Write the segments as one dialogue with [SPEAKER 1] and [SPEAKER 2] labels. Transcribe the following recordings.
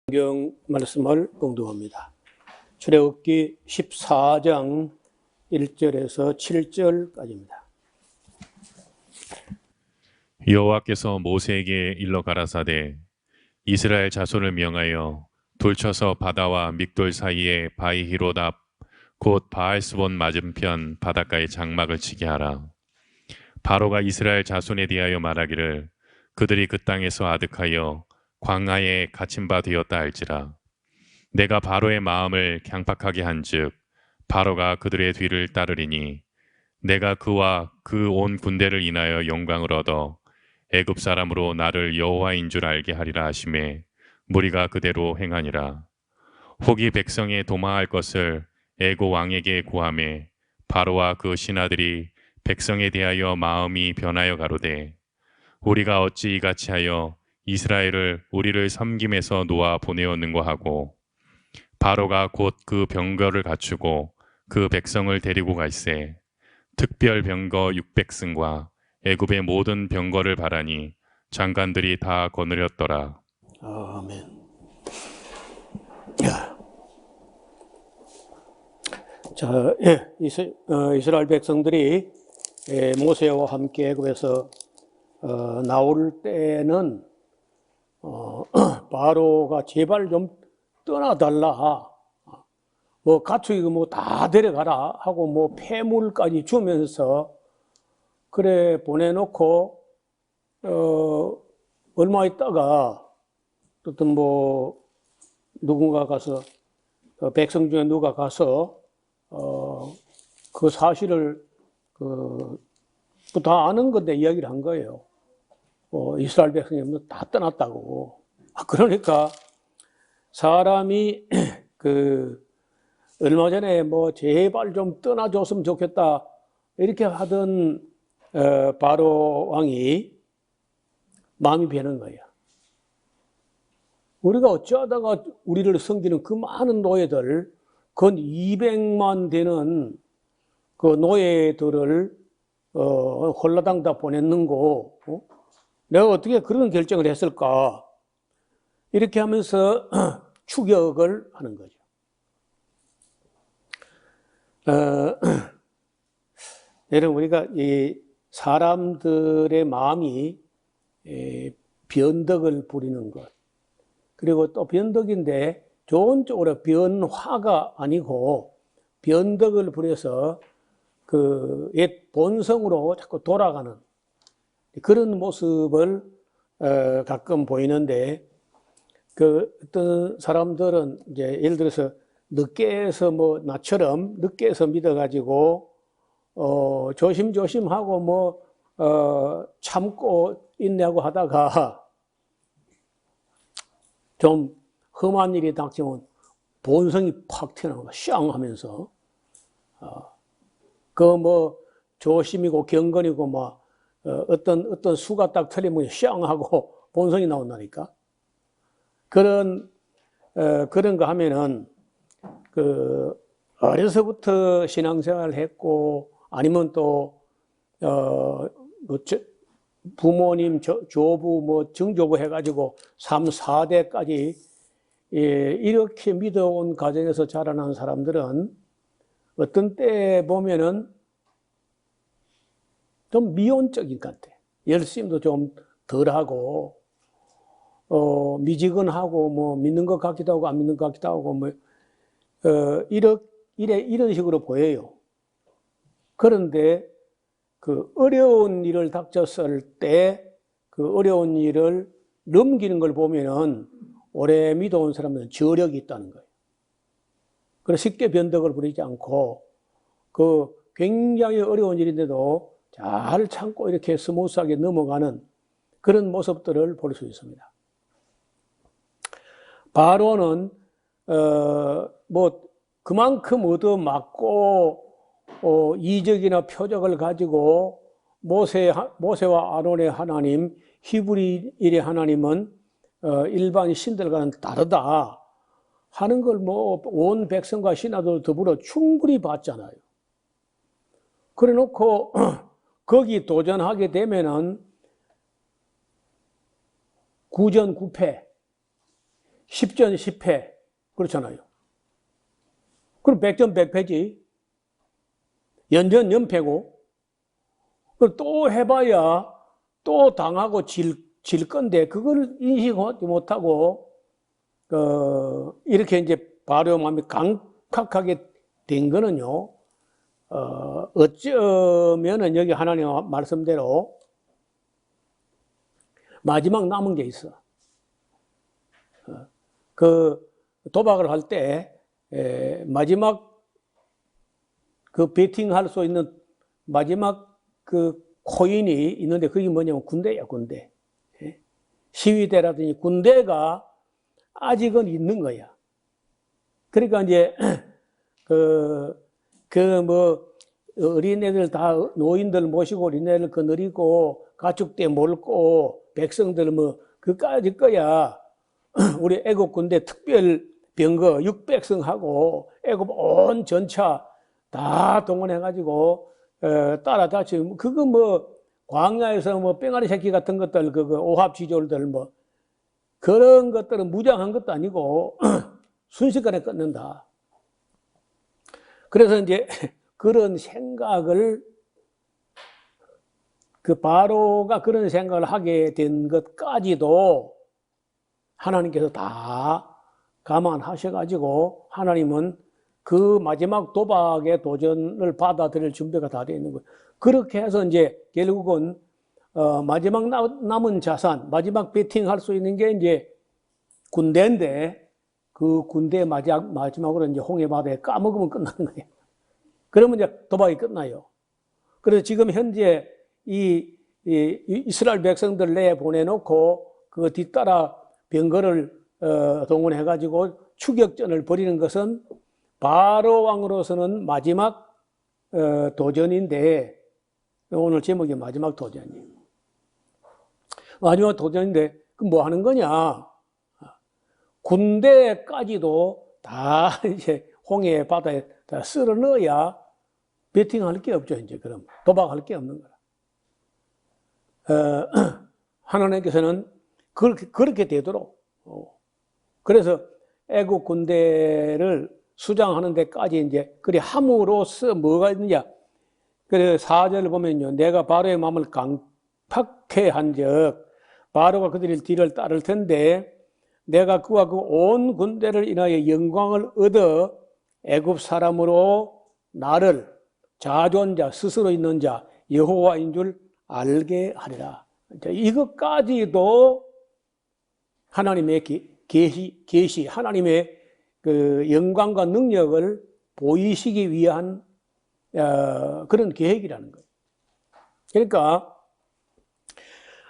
[SPEAKER 1] 성경 말씀을 봉독합니다. 출애굽기 14장 1절에서 7절까지입니다.
[SPEAKER 2] 여호와께서 모세에게 일러 가라사대 이스라엘 자손을 명하여 돌쳐서 바다와 믹돌 사이에 바이히로답 곧 바알스본 맞은편 바닷가에 장막을 치게 하라. 바로가 이스라엘 자손에 대하여 말하기를 그들이 그 땅에서 아득하여 광야에 갇힌 바 되었다 할지라. 내가 바로의 마음을 강팍하게 한즉 바로가 그들의 뒤를 따르리니 내가 그와 그 온 군대를 인하여 영광을 얻어 애굽 사람으로 나를 여호와인 줄 알게 하리라 하시매 무리가 그대로 행하니라. 혹이 백성에 도망할 것을 애고 왕에게 구하매 바로와 그 신하들이 백성에 대하여 마음이 변하여 가로되 우리가 어찌 이같이 하여 이스라엘을 우리를 섬김에서 놓아 보내었는고 하고 바로가 곧 그 병거를 갖추고 그 백성을 데리고 갈새 특별 병거 600승과 애굽의 모든 병거를 바라니 장관들이 다 거느렸더라.
[SPEAKER 1] 아멘. 자, 이스라엘 백성들이 모세와 함께 애굽에서 나올 때는 바로가 제발 좀 떠나달라, 뭐 가축이고 뭐 다 데려가라 하고 뭐 폐물까지 주면서 그래 보내놓고 얼마 있다가 어떤 뭐 누군가 가서 백성 중에 누가 가서 그 사실을 다 아는 건데 이야기를 한 거예요. 이스라엘 백성이 다 떠났다고. 그러니까 사람이 얼마 전에 뭐 제발 좀 떠나줬으면 좋겠다 이렇게 하던 바로 왕이 마음이 변한 거예요. 우리가 어찌하다가 우리를 섬기는 그 많은 노예들, 건 200만 되는 그 노예들을 홀라당 다 보냈는고, 내가 어떻게 그런 결정을 했을까? 이렇게 하면서 추격을 하는 거죠. 여러분, 우리가 이 사람들의 마음이 변덕을 부리는 것, 그리고 또 변덕인데 좋은 쪽으로 변화가 아니고 변덕을 부려서 그 옛 본성으로 자꾸 돌아가는 그런 모습을 가끔 보이는데, 그 어떤 사람들은 이제 예를 들어서 늦게서 뭐 나처럼 늦게서 믿어가지고 조심조심하고 뭐 참고 인내하고 하다가 좀 험한 일이 닥치면 본성이 팍 튀어나오는 거야. 샹 하면서 그 뭐 조심이고 경건이고 막 어떤 수가 딱 틀리면 샹 하고 본성이 나온다니까. 그런 거 하면은 어려서부터 신앙생활을 했고 아니면 또 부모님 조부 뭐 증조부 해가지고 3, 4대까지 이렇게 믿어온 가정에서 자라난 사람들은 어떤 때 보면은 좀 미온적인 것 같아. 열심도 좀 덜하고 미지근하고 뭐 믿는 것 같기도 하고 안 믿는 것 같기도 하고 뭐 이런 식으로 보여요. 그런데 그 어려운 일을 닥쳤을 때 그 어려운 일을 넘기는 걸 보면은 오래 믿어온 사람들은 저력이 있다는 거예요. 그래서 쉽게 변덕을 부리지 않고 그 굉장히 어려운 일인데도 잘 참고 이렇게 스무스하게 넘어가는 그런 모습들을 볼 수 있습니다. 바로는 뭐 그만큼 얻어맞고 이적이나 표적을 가지고 모세와 아론의 하나님, 히브리인의 하나님은 일반 신들과는 다르다 하는 걸 뭐 온 백성과 신하들 더불어 충분히 봤잖아요. 그래 놓고 거기 도전하게 되면은 구전구패, 10전 10패. 그렇잖아요. 그럼 100전 100패지. 연전 연패고. 그걸 또 해봐야 또 당하고 질 건데, 그걸 인식하지 못하고, 이렇게 이제 바로 마음이 강팍하게 된 거는요, 어쩌면은 여기 하나님 말씀대로 마지막 남은 게 있어. 그 도박을 할 때 마지막 그 베팅할 수 있는 마지막 그 코인이 있는데 그게 뭐냐면 군대야, 군대. 시위대라든지 군대가 아직은 있는 거야. 그러니까 이제 어린애들 다 노인들 모시고 어린애들 거느리고 가축대 몰고 백성들 그까짓 거야. 우리 애국 군대 특별 병거 600성하고 애국 온 전차 다 동원해가지고 따라다치 그거 광야에서 뺑아리 새끼 같은 것들 오합지졸들 그런 것들은 무장한 것도 아니고 순식간에 끝낸다. 그래서 이제 그런 생각을 그 바로가 그런 생각을 하게 된 것까지도 하나님께서 다 감안하셔가지고 하나님은 그 마지막 도박의 도전을 받아들일 준비가 다 되어 있는 거예요. 그렇게 해서 이제 결국은 마지막 남은 자산, 마지막 베팅할 수 있는 게 이제 군대인데 그 군대 마지막으로 이제 홍해바다에 까먹으면 끝나는 거예요. 그러면 이제 도박이 끝나요. 그래서 지금 현재 이스라엘 백성들 내에 보내놓고 그 뒤따라 병거를 동원해가지고 추격전을 벌이는 것은 바로 왕으로서는 마지막 도전인데 오늘 제목이 마지막 도전이에요. 마지막 도전인데 그럼 뭐 하는 거냐? 군대까지도 다 이제 홍해 바다에 다 쓸어 넣어야 베팅할 게 없죠. 이제 그럼 도박할 게 없는 거라. 하나님께서는 그렇게 되도록. 그래서 애국 군대를 수장하는 데까지 이제 그리 함으로써 뭐가 있느냐? 그래서 4절을 보면요, 내가 바로의 마음을 강팍해 한즉 바로가 그들의 뒤를 따를 텐데 내가 그와 그 온 군대를 인하여 영광을 얻어 애굽 사람으로 나를 자존자 스스로 있는 자 여호와인 줄 알게 하리라. 이것까지도 하나님의 계시, 하나님의 그 영광과 능력을 보이시기 위한 그런 계획이라는 거예요. 그러니까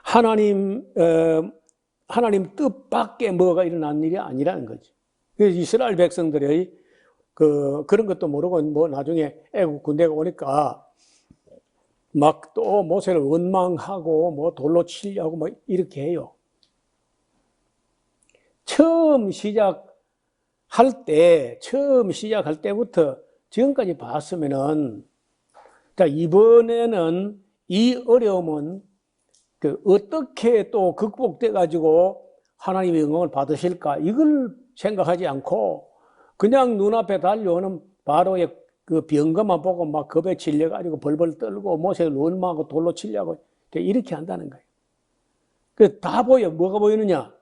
[SPEAKER 1] 하나님 뜻밖에 뭐가 일어난 일이 아니라는 거죠. 그래서 이스라엘 백성들의 그런 것도 모르고 나중에 애국 군대가 오니까 막 또 모세를 원망하고 돌로 치려고 이렇게 해요. 처음 시작할 때부터 지금까지 봤으면은, 자, 이번에는 이 어려움은 어떻게 또 극복돼가지고 하나님의 영광을 받으실까? 이걸 생각하지 않고 그냥 눈앞에 달려오는 바로의 그 병거만 보고 막 겁에 질려가지고 벌벌 떨고 모세를 원망하고 돌로 치려고 이렇게 한다는 거예요. 그 다 보여. 뭐가 보이느냐?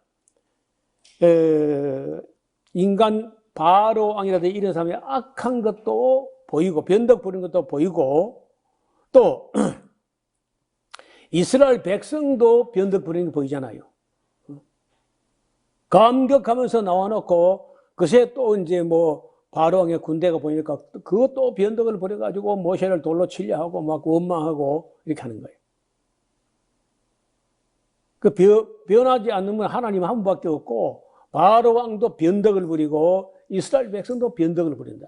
[SPEAKER 1] 인간 바로 왕이라든지 이런 사람이 악한 것도 보이고 변덕 부리는 것도 보이고 또 이스라엘 백성도 변덕 부리는 게 보이잖아요. 감격하면서 나와놓고 그새 또 이제 바로 왕의 군대가 보니까 그것도 변덕을 부려가지고 모세를 돌로 치려 하고 막 원망하고 이렇게 하는 거예요. 변하지 않으면 하나님 한 분밖에 없고 바로 왕도 변덕을 부리고 이스라엘 백성도 변덕을 부린다.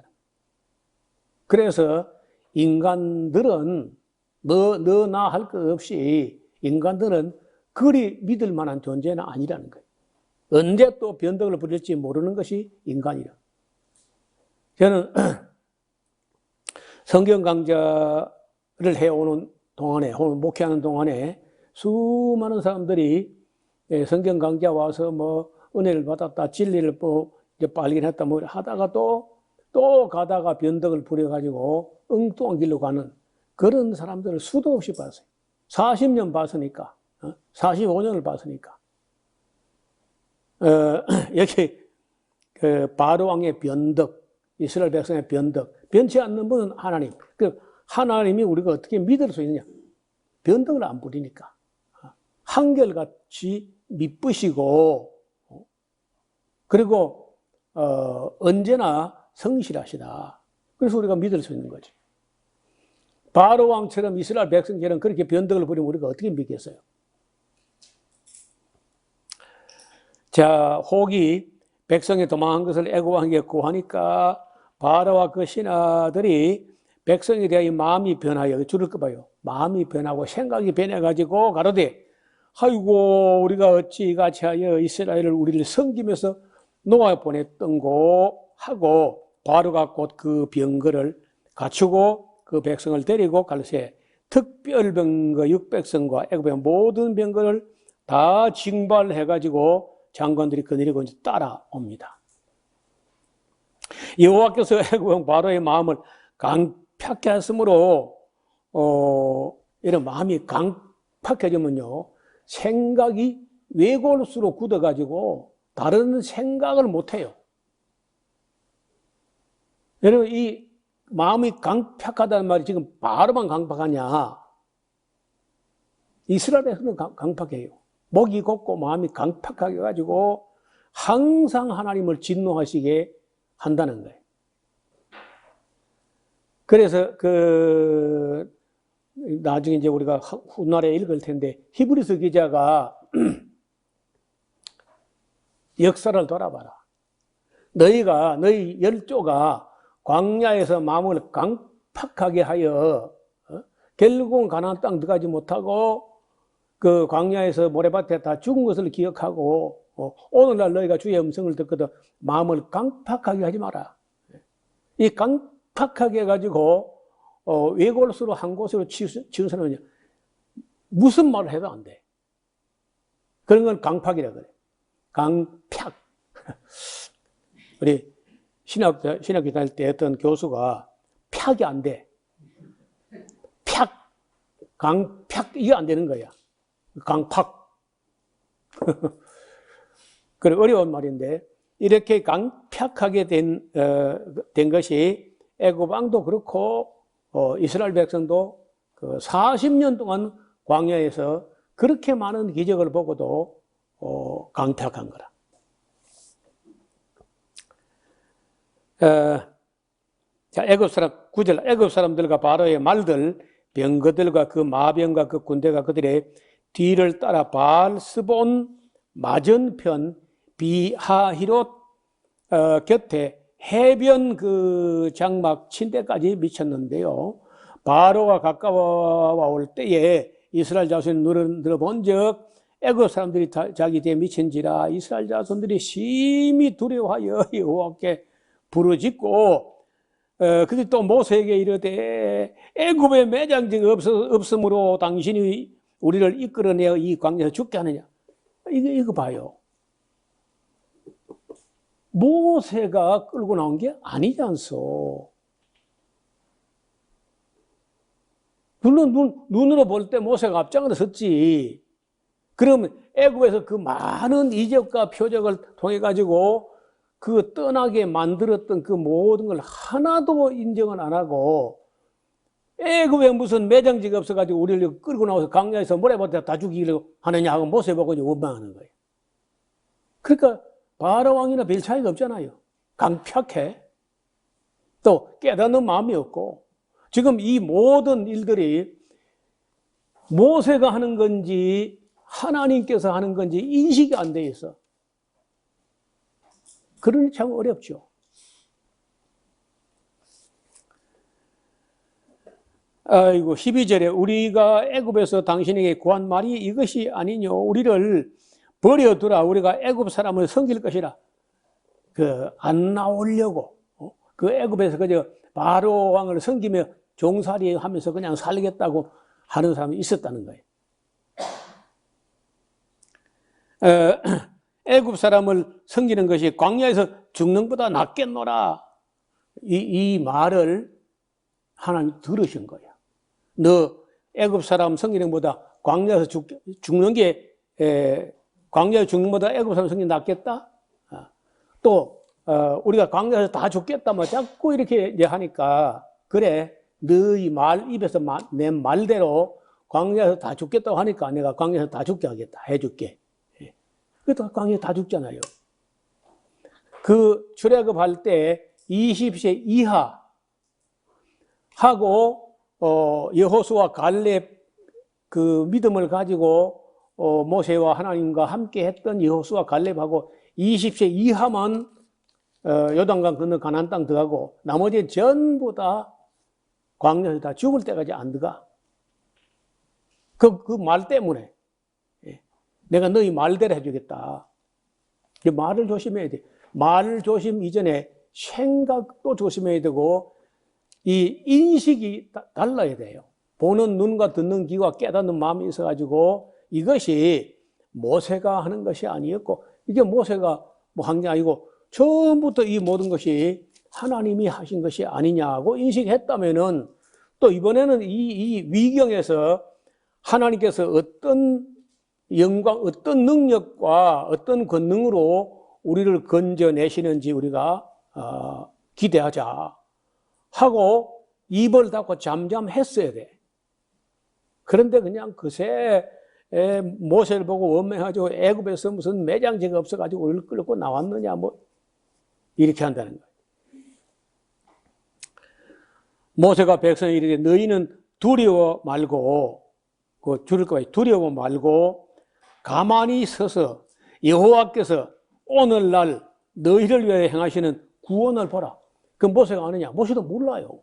[SPEAKER 1] 그래서 인간들은 너나 할 것 없이 인간들은 그리 믿을 만한 존재는 아니라는 거예요. 언제 또 변덕을 부릴지 모르는 것이 인간이라. 저는 성경 강좌를 해오는 동안에, 목회하는 동안에 수많은 사람들이 성경 강좌 와서 은혜를 받았다, 진리를 이제 발견했다, 뭐 하다가 또 가다가 변덕을 부려가지고 엉뚱한 길로 가는 그런 사람들을 수도 없이 봤어요. 40년 봤으니까, 45년을 봤으니까. 여기 그 바로 왕의 변덕, 이스라엘 백성의 변덕, 변치 않는 분은 하나님. 그 하나님이 우리가 어떻게 믿을 수 있느냐? 변덕을 안 부리니까. 한결같이 미쁘시고, 그리고 언제나 성실하시다. 그래서 우리가 믿을 수 있는 거지. 바로 왕처럼 이스라엘 백성처럼 그렇게 변덕을 부리면 우리가 어떻게 믿겠어요? 자, 혹이 백성이 도망한 것을 애굽 왕에게 고하니까 바로와 그 신하들이 백성에 대하여 마음이 변하여, 줄을 꺼봐요. 마음이 변하고 생각이 변해가지고 가로되, 아이고 우리가 어찌 같이 하여 이스라엘을 우리를 섬기면서 놓아 보냈던고 하고, 바로가 곧 그 병거를 갖추고 그 백성을 데리고 갈새 특별 병거 600성과 애굽의 모든 병거를 다 징발해가지고 장관들이 거느리고 이제 따라옵니다. 여호와께서 애굽 왕 바로의 마음을 강팍해 하심으로 이런 마음이 강팍해지면요, 생각이 외골수로 굳어가지고 다른 생각을 못해요. 여러분, 이 마음이 강팍하다는 말이 지금 바로만 강팍하냐? 이스라엘에서는 강팍해요. 목이 곱고 마음이 강팍하게 가지고 항상 하나님을 진노하시게 한다는 거예요. 그래서 나중에 이제 우리가 훗날에 읽을 텐데, 히브리서 기자가 역사를 돌아봐라. 너희 열조가 광야에서 마음을 강팍하게 하여 결국은 가나안 땅 들어가지 못하고 그 광야에서 모래밭에 다 죽은 것을 기억하고 오늘날 너희가 주의 음성을 듣거든 마음을 강팍하게 하지 마라. 이 강팍하게 해가지고 외골수로 한 곳으로 치운 사람은요, 무슨 말을 해도 안 돼. 그런 건 강팍이라 그래. 강팍. 우리 신학교 다닐 때 어떤 교수가 팍이 안 돼. 팍, 강팍, 이게 안 되는 거야. 강팍. 그래, 어려운 말인데, 이렇게 강팍하게 된 것이 애굽 왕도 그렇고, 이스라엘 백성도 그 40년 동안 광야에서 그렇게 많은 기적을 보고도 강팍한 거라. 자, 애굽 사람, 9절, 애굽 사람들과 바로의 말들, 병거들과 그 마병과 그 군대가 그들의 뒤를 따라 바알스본 맞은편 비하히롯 곁에 해변 그 장막 침대까지 미쳤는데요. 바로가 가까워 올 때에 이스라엘 자손이 눈을 들어본 적 애굽 사람들이 자기 뒤에 미친지라 이스라엘 자손들이 심히 두려워하여 여호와께 부르짖고 근데 또 모세에게 이르되 애굽에 매장지가 없으므로 당신이 우리를 이끌어내어 이 광야에서 죽게 하느냐. 이거 봐요. 모세가 끌고 나온 게 아니지 않소. 물론 눈으로 볼 때 모세가 앞장으로 섰지. 그러면 애굽에서 그 많은 이적과 표적을 통해 가지고 그 떠나게 만들었던 그 모든 걸 하나도 인정을 안 하고 애굽에 무슨 매장지가 없어가지고 우리를 끌고 나와서 광야에서 모래밭에 다 죽이려고 하느냐 하고 모세 보고 원망하는 거예요. 그러니까 바로 왕이나 별 차이가 없잖아요. 강팍해. 또 깨닫는 마음이 없고 지금 이 모든 일들이 모세가 하는 건지 하나님께서 하는 건지 인식이 안 돼 있어. 그러니 참 어렵죠. 아이고 12절에 우리가 애굽에서 당신에게 구한 말이 이것이 아니뇨. 우리를 버려두라. 우리가 애굽 사람을 섬길 것이라. 안 나오려고 그 애굽에서 그저 바로 왕을 섬기며 종살이 하면서 그냥 살겠다고 하는 사람이 있었다는 거예요. 애굽 사람을 섬기는 것이 광야에서 죽는 것보다 낫겠노라. 이 말을 하나님 들으신 거야. 너 애굽 사람 섬기는 것보다 광야에서 죽는 게 광야에서 죽는 것보다 애굽 사람 섬기는 게 낫겠다. 또 우리가 광야에서 다 죽겠다 뭐 자꾸 이렇게 하니까 그래 너희 말 입에서 낸 말대로 광야에서 다 죽겠다고 하니까 내가 광야에서 다 죽게 하겠다 해줄게. 그래도 광야에 다 죽잖아요. 그 출애굽할 때 20세 이하 하고 여호수아 갈렙 그 믿음을 가지고 모세와 하나님과 함께 했던 여호수아 갈렙하고 20세 이하만 요단강 건너 가나안 땅 들어가고 나머지 전부 다 광야에서 다 죽을 때까지 안 들어가. 그 말 때문에 내가 너희 말대로 해주겠다. 말을 조심해야 돼. 말을 조심 이전에 생각도 조심해야 되고 이 인식이 달라야 돼요. 보는 눈과 듣는 귀와 깨닫는 마음이 있어가지고 이것이 모세가 하는 것이 아니었고 이게 모세가 뭐 한 게 아니고 처음부터 이 모든 것이 하나님이 하신 것이 아니냐고 인식했다면은 또 이번에는 이 위경에서 하나님께서 어떤 영광, 어떤 능력과 어떤 권능으로 우리를 건져내시는지 우리가 기대하자 하고 입을 닫고 잠잠했어야 돼. 그런데 그냥 그새 모세를 보고 원망해가지고 애굽에서 무슨 매장지가 없어가지고 우리를 끌고 나왔느냐 뭐 이렇게 한다는 거예요. 모세가 백성에 이르되 너희는 두려워 말고 그 줄일까 두려워 말고 가만히 서서 여호와께서 오늘날 너희를 위하여 행하시는 구원을 보라. 그 모세가 아느냐? 모세도 몰라요.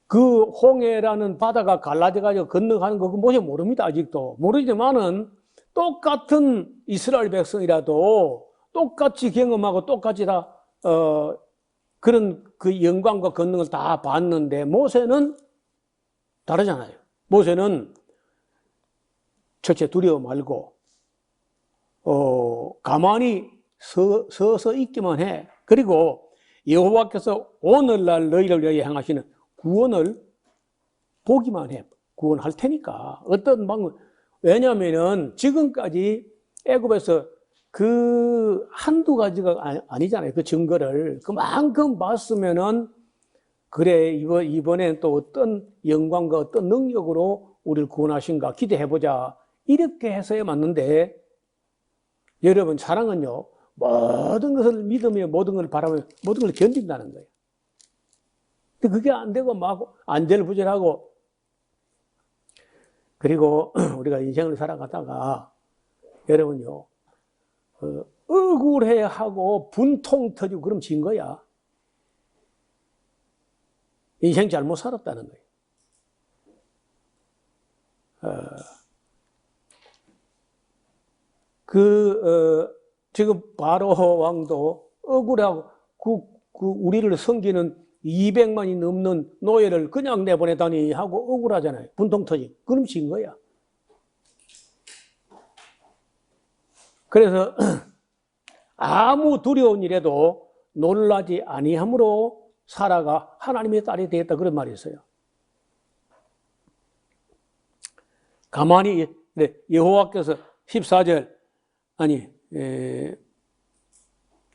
[SPEAKER 1] 그 홍해라는 바다가 갈라져가지고 건너가는 거 모세 모릅니다. 아직도 모르지만은 똑같은 이스라엘 백성이라도 똑같이 경험하고 똑같이 다 그런 그 영광과 권능을 다 봤는데 모세는 다르잖아요. 모세는 첫째 두려워 말고 가만히 서서 있기만 해. 그리고 여호와께서 오늘날 너희를 위하여 행하시는 구원을 보기만 해. 구원할 테니까. 어떤 방법. 왜냐하면은 지금까지 애굽에서 그 한두 가지가 아니잖아요. 그 증거를 그만큼 봤으면은 그래 이번엔 또 어떤 영광과 어떤 능력으로 우리를 구원하신가 기대해보자 이렇게 해서야 맞는데 여러분 사랑은요 모든 것을 믿으며 모든 걸 바라며 모든 걸 견딘다는 거예요. 근데 그게 안 되고 막 안절부절하고 그리고 우리가 인생을 살아가다가 여러분요 억울해하고 분통 터지고 그럼 진 거야. 인생 잘못 살았다는 거예요. 지금 바로 왕도 억울하고 우리를 섬기는 200만이 넘는 노예를 그냥 내보내다니 하고 억울하잖아요. 분통 터지. 그럼 진 거야. 그래서 아무 두려운 일에도 놀라지 아니함으로 사라가 하나님의 딸이 되었다 그런 말이 있어요. 가만히 여호와께서 14절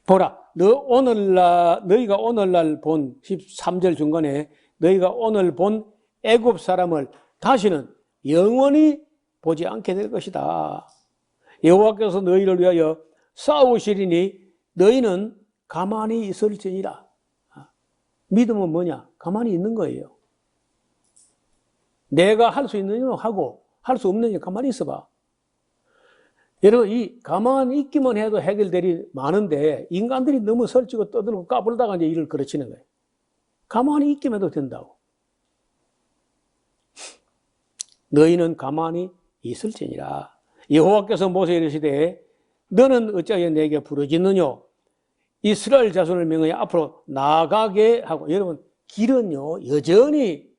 [SPEAKER 1] 보라 너희가 오늘날 본 13절 중간에 너희가 오늘 본 애굽 사람을 다시는 영원히 보지 않게 될 것이다. 여호와께서 너희를 위하여 싸우시리니 너희는 가만히 있을지니라. 믿음은 뭐냐? 가만히 있는 거예요. 내가 할 수 있는 일은 하고 할 수 없는 일 가만히 있어봐. 여러분 이 가만히 있기만 해도 해결될 일이 많은데 인간들이 너무 설치고 떠들고 까불다가 이제 일을 그르치는 거예요. 가만히 있기만 해도 된다고. 너희는 가만히 있을지니라. 여호와께서 모세에게 이르시되 너는 어찌하여 내게 부르짖느냐? 이스라엘 자손을 명하여 앞으로 나가게 하고. 여러분 길은요 여전히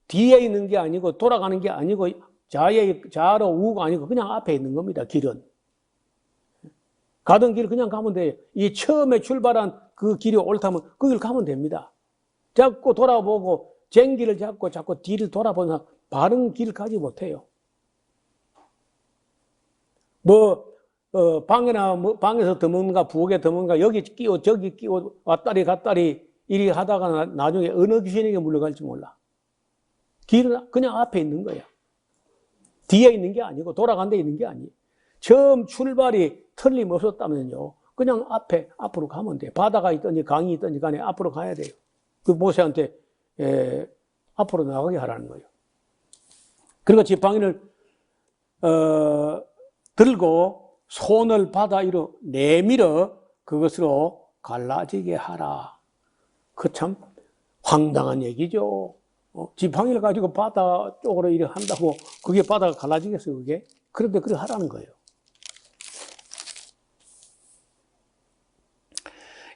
[SPEAKER 1] 뒤에 있는 게 아니고 돌아가는 게 아니고 좌로 우가 아니고 그냥 앞에 있는 겁니다. 길은 가던 길 그냥 가면 돼요. 이 처음에 출발한 그 길이 옳다면 그 길 가면 됩니다. 자꾸 돌아보고 쟁기를 잡고 자꾸 뒤를 돌아보면 바른 길 가지 못해요. 방에서 더먹는가 부엌에 더먹는가 여기 끼워 저기 끼워 왔다리 갔다리 이리 하다가 나중에 어느 귀신에게 물려갈지 몰라. 길은 그냥 앞에 있는 거야. 뒤에 있는 게 아니고 돌아간 데 있는 게 아니에요. 처음 출발이 틀림없었다면요. 그냥 앞으로 가면 돼. 바다가 있든지 강이 있든지 간에 앞으로 가야 돼요. 그 모세한테 앞으로 나가게 하라는 거예요. 그리고 지팡이를 들고 손을 바다 위로 내밀어 그것으로 갈라지게 하라. 그 참 황당한 얘기죠. 지팡이를 가지고 바다 쪽으로 이렇게 한다고 그게 바다가 갈라지겠어요, 그게? 그런데 그렇게 하라는 거예요.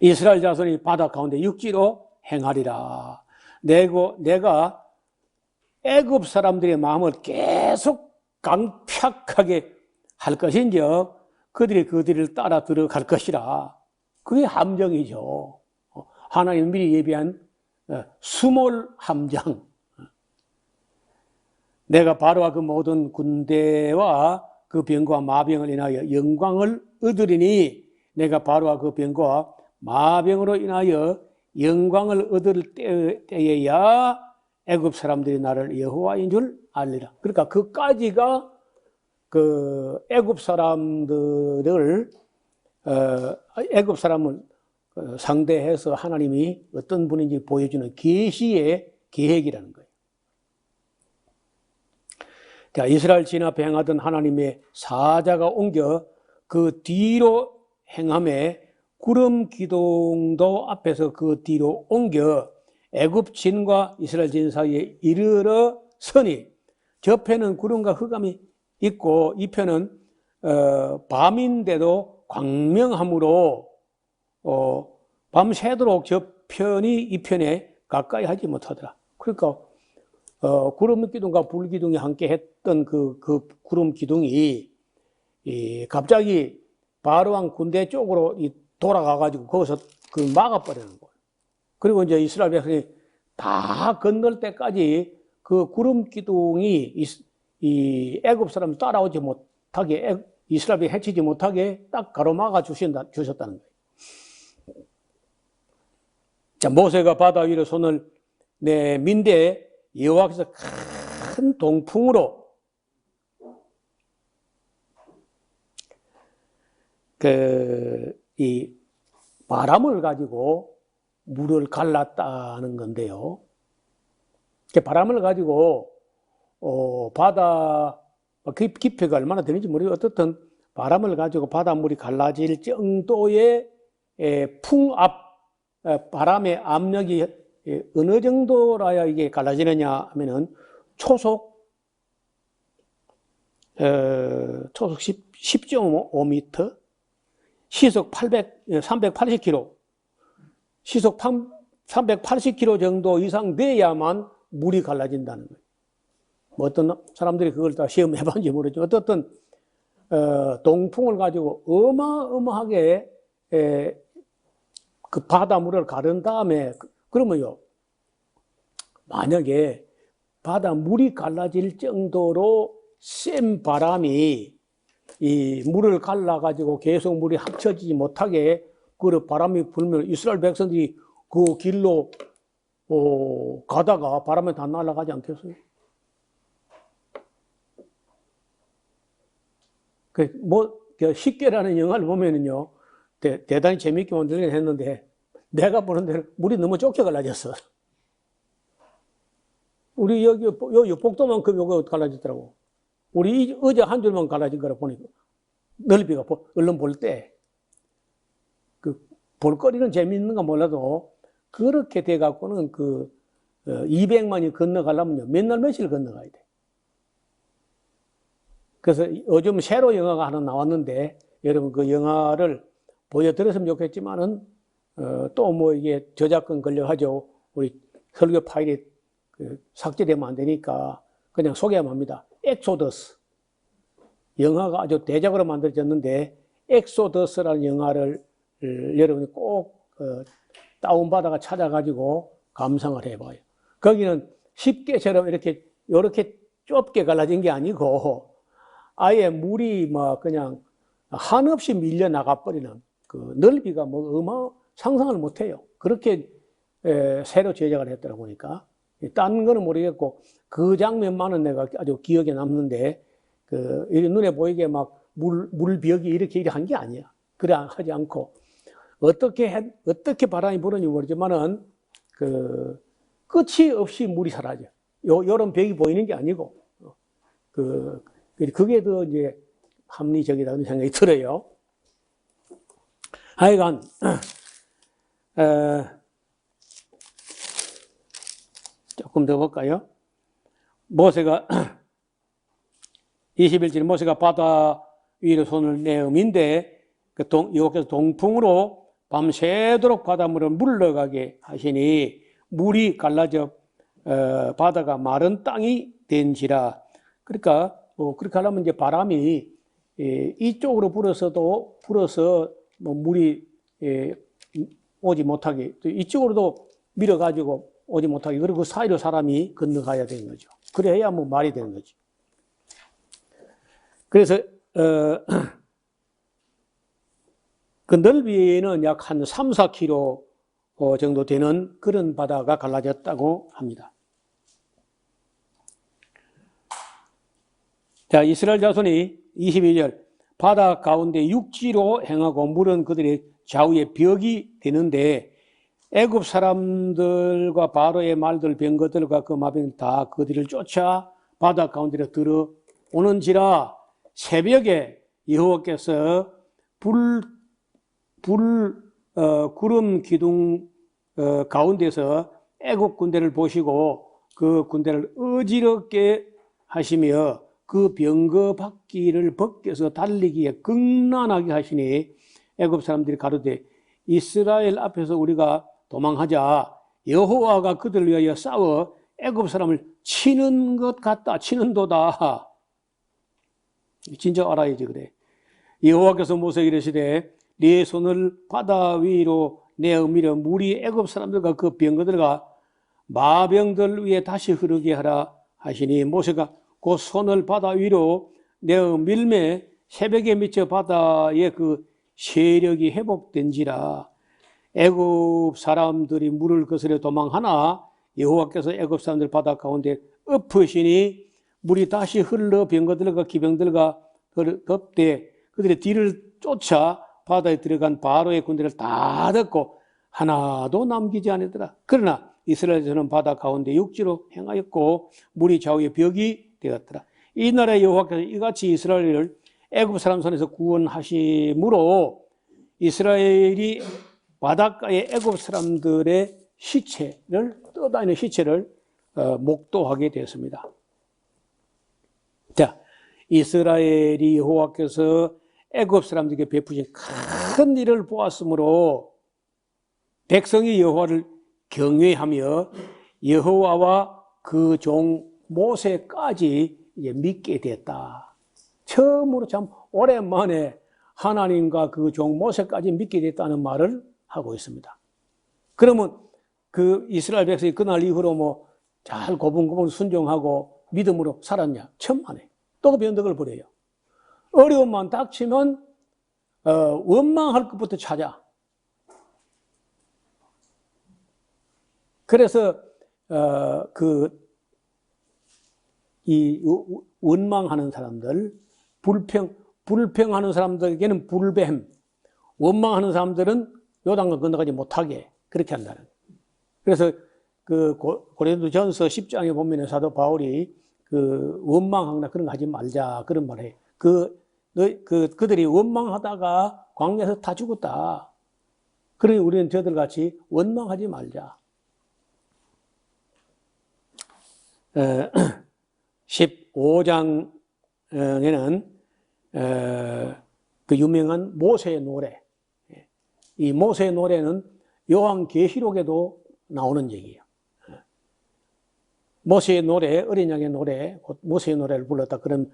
[SPEAKER 1] 이스라엘 자손이 바다 가운데 육지로 행하리라. 내가 애굽 사람들의 마음을 계속 강팍하게 할 것인즉 그들을 따라 들어갈 것이라. 그게 함정이죠. 하나님 미리 예비한 수몰 함정. 내가 바로와 그 모든 군대와 그 병과 마병을 인하여 영광을 얻으리니 내가 바로와 그 병과 마병으로 인하여 영광을 얻을 때에야 애굽 사람들이 나를 여호와인 줄 알리라. 그러니까 그까지가 그 애굽 사람을 상대해서 하나님이 어떤 분인지 보여주는 계시의 계획이라는 거예요. 자, 이스라엘 진압에 행하던 하나님의 사자가 옮겨 그 뒤로 행함에 구름 기둥도 앞에서 그 뒤로 옮겨 애굽 진과 이스라엘 진 사이에 이르러 서니 저편은 구름과 흑암이 있고 이 편은 밤인데도 광명함으로 밤새도록 저편이 이 편에 가까이 하지 못하더라. 그러니까 구름 기둥과 불 기둥이 함께 했던 그 구름 기둥이 갑자기 바로왕 군대 쪽으로 돌아가가지고 거기서 그 막아버리는 거예요. 그리고 이제 이스라엘 백성이 다 건널 때까지 그 구름 기둥이 이 애굽 사람 따라오지 못하게 이스라엘이 해치지 못하게 딱 가로막아 주셨다는 거예요. 자, 모세가 바다 위로 손을 내민데 여호와께서 큰 동풍으로 이 바람을 가지고 물을 갈랐다는 건데요. 바람을 가지고 바다 깊이가 얼마나 되는지 모르겠어요. 어떻든 바람을 가지고 바닷물이 갈라질 정도의 바람의 압력이 어느 정도라야 이게 갈라지느냐 하면은 초속 10.5m, 시속 380km, 시속 380km 정도 이상 돼야만 물이 갈라진다는 거예요. 뭐 어떤 사람들이 그걸 다 시험해봤는지 모르죠. 어떻든 동풍을 가지고 어마어마하게 그 바닷물을 가른 다음에 그러면요, 만약에 바닷물이 갈라질 정도로 센 바람이 이 물을 갈라가지고 계속 물이 합쳐지지 못하게 그 바람이 불면 이스라엘 백성들이 그 길로 가다가 바람에 다 날아가지 않겠어요? 쉽게라는 영화를 보면은요, 대단히 재밌게 만들긴 했는데, 내가 보는 데는 물이 너무 좁게 갈라졌어. 우리 여기 복도만큼 요거 갈라지더라고. 우리 의자 한 줄만 갈라진 거라 보니까, 넓이가, 얼른 볼 때, 볼거리는 재밌는가 몰라도, 그렇게 돼갖고는 200만이 건너가려면요, 몇날 며칠 건너가야 돼. 그래서 요즘 새로 영화가 하나 나왔는데, 여러분 그 영화를 보여드렸으면 좋겠지만은, 또 뭐 이게 저작권 걸려가지고, 우리 설교 파일이 삭제되면 안 되니까, 그냥 소개하면 합니다. 엑소더스. 영화가 아주 대작으로 만들어졌는데, 엑소더스라는 영화를 여러분이 꼭 다운받아가 찾아가지고 감상을 해봐요. 거기는 쉽게처럼 이렇게 좁게 갈라진 게 아니고 아예 물이 뭐 그냥 한없이 밀려 나가버리는 그 넓이가 뭐 상상을 못해요. 그렇게 새로 제작을 했더라고 보니까. 딴 거는 모르겠고 그 장면만은 내가 아주 기억에 남는데 눈에 보이게 막 물벽이 이렇게 한 게 아니야. 그래 하지 않고 어떻게 바람이 부는지 모르지만은 끝이 없이 물이 사라져. 요런 벽이 보이는 게 아니고 그게 더 이제 합리적이라는 생각이 들어요. 하여간 조금 더 볼까요? 모세가 21절 모세가 바다 위로 손을 내음인데 여호와께서 동풍으로 밤새도록 바닷물을 물러가게 하시니 물이 갈라져 바다가 마른 땅이 된지라. 그러니까 그렇게 하려면 이제 바람이 이쪽으로 불어서 물이 오지 못하게 이쪽으로도 밀어가지고 오지 못하게 그리고 그 사이로 사람이 건너가야 되는 거죠. 그래야 뭐 말이 되는 거죠. 그래서 그 넓이는 약 한 3, 4km 정도 되는 그런 바다가 갈라졌다고 합니다. 자, 이스라엘 자손이 22절 바다 가운데 육지로 행하고 물은 그들의 좌우에 벽이 되는데 애굽 사람들과 바로의 말들 병거들과 그 마병 다 그들을 쫓아 바다 가운데로 들어오는지라. 새벽에 여호와께서 구름 기둥 가운데서 애굽 군대를 보시고 그 군대를 어지럽게 하시며 그 병거 바퀴를 벗겨서 달리기에 극난하게 하시니 애굽 사람들이 가로되 이스라엘 앞에서 우리가 도망하자. 여호와가 그들을 위하여 싸워 애굽 사람을 치는 것 같다. 치는도다. 진짜 알아야지 그래. 여호와께서 모세에게 이르시되 네 손을 바다 위로 내어밀어 물이 애굽 사람들과 그 병거들과 마병들 위에 다시 흐르게 하라 하시니 모세가 그 손을 바다 위로 내어밀매 새벽에 미쳐 바다의 그 세력이 회복된지라. 애굽 사람들이 물을 거스려 도망하나 여호와께서 애굽 사람들 바다 가운데 엎으시니 물이 다시 흘러 병거들과 기병들과 덮되 그들의 뒤를 쫓아 바다에 들어간 바로의 군대를 다 덮고 하나도 남기지 않았더라. 그러나 이스라엘에서는 바다 가운데 육지로 행하였고 물이 좌우에 벽이 되었더라. 이 나라의 여호와께서 이같이 이스라엘을 애굽 사람 손에서 구원하심으로 이스라엘이 바닷가의 애굽 사람들의 시체를 떠다니는 시체를 목도하게 되었습니다. 자, 이스라엘이 여호와께서 애굽 사람들에게 베푸신 큰 일을 보았으므로 백성이 여호와를 경외하며 여호와와 그 종 모세까지 이제 믿게 됐다. 처음으로 참 오랜만에 하나님과 그 종 모세까지 믿게 됐다는 말을 하고 있습니다. 그러면 그 이스라엘 백성이 그날 이후로 뭐 잘 고분고분 순종하고 믿음으로 살았냐? 천만에. 또 변덕을 부려요. 어려움만 닥치면 원망할 것부터 찾아. 그래서 이 원망하는 사람들, 불평하는 사람들에게는 불뱀, 원망하는 사람들은 요단강 건너가지 못하게 그렇게 한다는. 그래서 그 고린도전서 10장에 보면 사도 바울이 그 원망하거나 그런 거 하지 말자 그런 말을 해요. 그들이 원망하다가 광야에서 다 죽었다. 그러니 우리는 저들 같이 원망하지 말자. 15장에는 그 유명한 모세의 노래. 이 모세의 노래는 요한계시록에도 나오는 얘기예요. 모세의 노래, 어린 양의 노래, 모세의 노래를 불렀다. 그런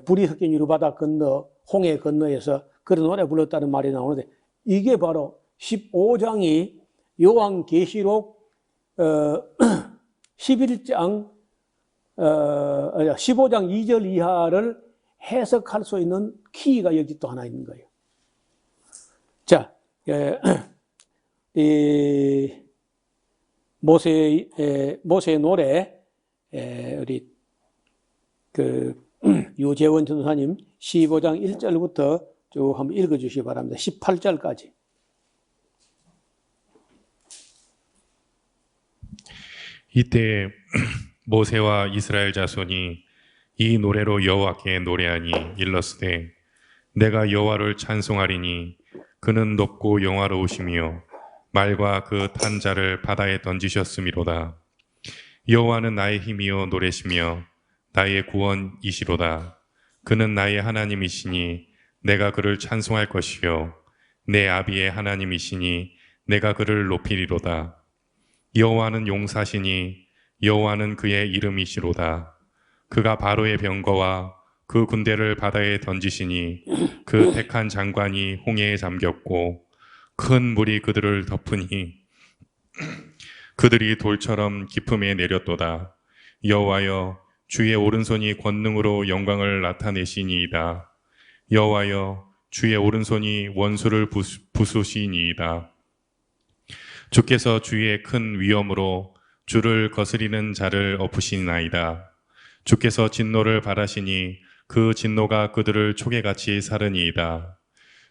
[SPEAKER 1] 불이 섞인 유르바다 건너, 홍해 건너에서 그런 노래 불렀다는 말이 나오는데 이게 바로 15장이 요한계시록 11장 15장 2절 이하를 해석할 수 있는 키가 여기 또 하나 있는 거예요. 자, 이 모세의 노래, 우리 유재원 전도사님 15장 1절부터 쭉 한번 읽어주시기 바랍니다. 18절까지.
[SPEAKER 2] 이때 모세와 이스라엘 자손이 이 노래로 여호와께 노래하니 일렀으되 내가 여호와를 찬송하리니 그는 높고 영화로우시며 말과 그 탄 자를 바다에 던지셨음이로다. 여호와는 나의 힘이요 노래시며 나의 구원이시로다. 그는 나의 하나님이시니 내가 그를 찬송할 것이요 내 아비의 하나님이시니 내가 그를 높이리로다. 여호와는 용사시니 여호와는 그의 이름이시로다. 그가 바로의 병거와 그 군대를 바다에 던지시니 그 택한 장관이 홍해에 잠겼고 큰 물이 그들을 덮으니 그들이 돌처럼 깊음에 내렸도다. 여호와여 주의 오른손이 권능으로 영광을 나타내시니이다. 여호와여 주의 오른손이 원수를 부수시니이다. 주께서 주의 큰 위엄으로 주를 거스리는 자를 엎으시나이다. 주께서 진노를 바라시니 그 진노가 그들을 초계같이 사르니이다.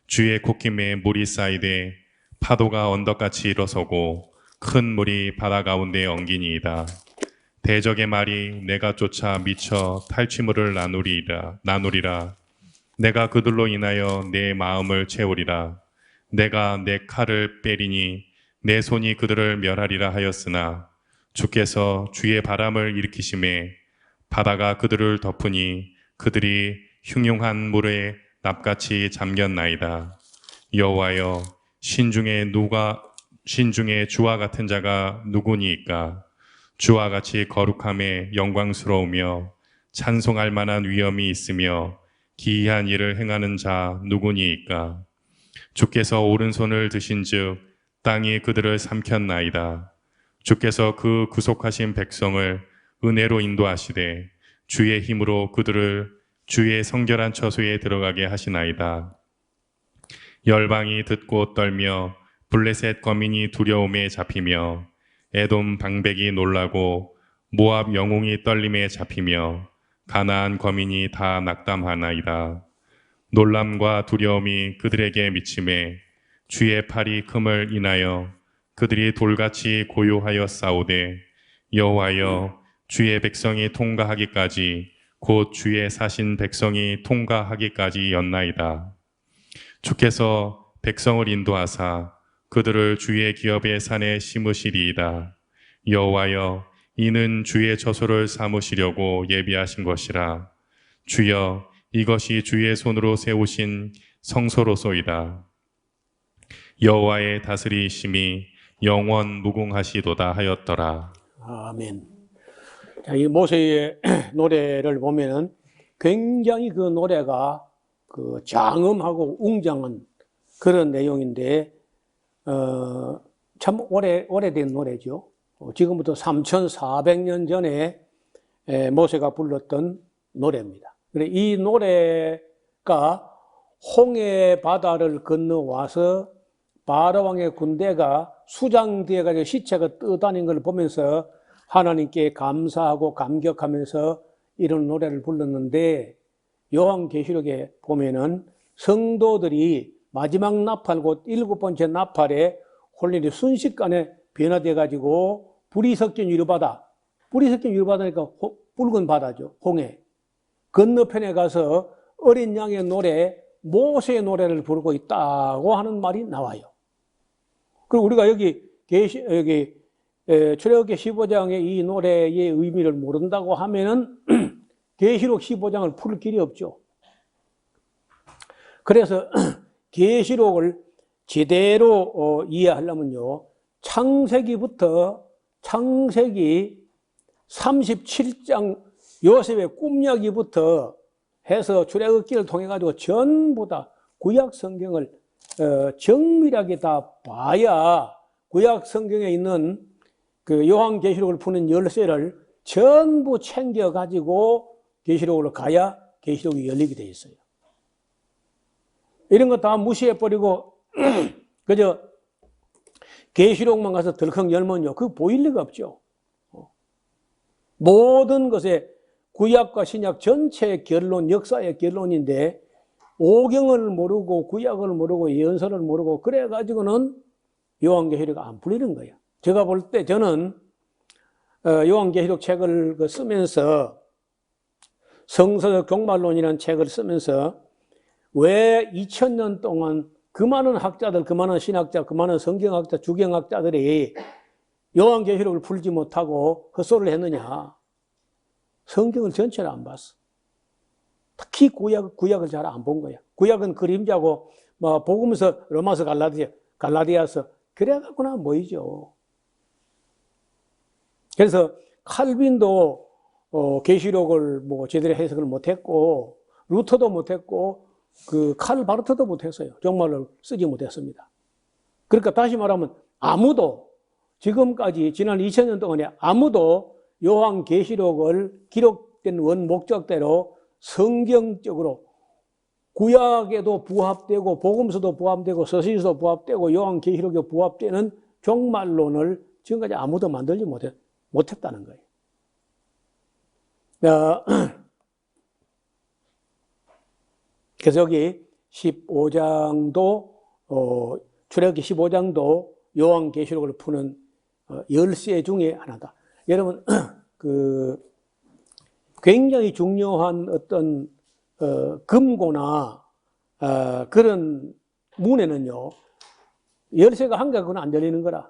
[SPEAKER 2] 주의 콧김에 물이 쌓이되 파도가 언덕같이 일어서고 큰 물이 바다 가운데 엉기니이다. 대적의 말이 내가 쫓아 미쳐 탈취물을 나누리라. 내가 그들로 인하여 내 마음을 채우리라. 내가 내 칼을 빼리니 내 손이 그들을 멸하리라 하였으나 주께서 주의 바람을 일으키심에 바다가 그들을 덮으니 그들이 흉흉한 물에 납같이 잠겼나이다. 여호와여 신중에 주와 같은 자가 누구니이까? 주와 같이 거룩함에 영광스러우며 찬송할 만한 위엄이 있으며 기이한 일을 행하는 자 누구니이까? 주께서 오른손을 드신즉 땅이 그들을 삼켰나이다. 주께서 그 구속하신 백성을 은혜로 인도하시되 주의 힘으로 그들을 주의 성결한 처소에 들어가게 하시나이다. 열방이 듣고 떨며 블레셋 거민이 두려움에 잡히며 에돔 방백이 놀라고 모압 영웅이 떨림에 잡히며 가나안 거민이 다 낙담하나이다. 놀람과 두려움이 그들에게 미침에 주의 팔이 금을 인하여 그들이 돌같이 고요하여 싸우되 여호와여 주의 백성이 통과하기까지 곧 주의 사신 백성이 통과하기까지였나이다. 주께서 백성을 인도하사 그들을 주의 기업의 산에 심으시리이다. 여호와여 이는 주의 처소를 삼으시려고 예비하신 것이라. 주여 이것이 주의 손으로 세우신 성소로소이다. 여호와의 다스리심이 영원 무궁하시도다 하였더라.
[SPEAKER 1] 아멘. 자, 이 모세의 노래를 보면은 굉장히 그 노래가 그 장엄하고 웅장한 그런 내용인데, 참 오래된 노래죠. 지금부터 3,400년 전에 모세가 불렀던 노래입니다. 이 노래가 홍해 바다를 건너와서 바로왕의 군대가 수장되어가지고 시체가 떠다니는 걸 보면서 하나님께 감사하고 감격하면서 이런 노래를 불렀는데, 요한계시록에 보면은 성도들이 마지막 나팔 곧 7번째 나팔에 홀리니 순식간에 변화돼가지고 불이 섞인 유로바다, 불이 섞인 유로바다니까 붉은 바다죠. 홍해 건너편에 가서 어린 양의 노래, 모세의 노래를 부르고 있다고 하는 말이 나와요. 그리고 우리가 여기 출애굽기 15장의 이 노래의 의미를 모른다고 하면은 계시록 15장을 풀 길이 없죠. 그래서 계시록을 제대로 이해하려면요, 창세기 37장 요셉의 꿈이야기부터 해서 출애굽기를 통해 가지고 전부 다 구약 성경을 정밀하게 다 봐야 구약 성경에 있는 그 요한계시록을 푸는 열쇠를 전부 챙겨가지고 계시록으로 가야 계시록이 열리게 돼 있어요. 이런 거 다 무시해버리고 그저 계시록만 가서 덜컹 열면요, 그거 보일 리가 없죠. 모든 것에 구약과 신약 전체의 결론, 역사의 결론인데 오경을 모르고 구약을 모르고 예언서를 모르고 그래가지고는 요한계시록이 안 풀리는 거예요. 제가 볼 때 저는 요한계시록 책을 쓰면서 성서적 종말론이라는 책을 쓰면서 왜 2000년 동안 그 많은 학자들, 그 많은 신학자, 그 많은 성경학자, 주경학자들이 요한계시록을 풀지 못하고 헛소리를 했느냐. 성경을 전체를 안 봤어. 특히 구약을 잘 안 본 거야. 구약은 그림자고, 뭐, 복음서, 로마서, 갈라디아서, 그래갖고나 모이죠. 그래서 칼빈도 계시록을 뭐 제대로 해석을 못했고, 루터도 못했고, 그 칼 바르트도 못했어요. 정말로 쓰지 못했습니다. 그러니까 다시 말하면 아무도 지금까지 지난 2000년 동안에 아무도 요한계시록을 기록된 원 목적대로 성경적으로 구약에도 부합되고 복음서도 부합되고 서신서도 부합되고 요한계시록에 부합되는 종말론을 지금까지 아무도 만들지 못했다는 거예요. 그래서 여기 15장도 출애굽기 15장도 요한계시록을 푸는 열쇠 중에 하나다. 여러분 그 굉장히 중요한 어떤 금고나 그런 문에는요 열쇠가 한 개가 안 열리는 거라.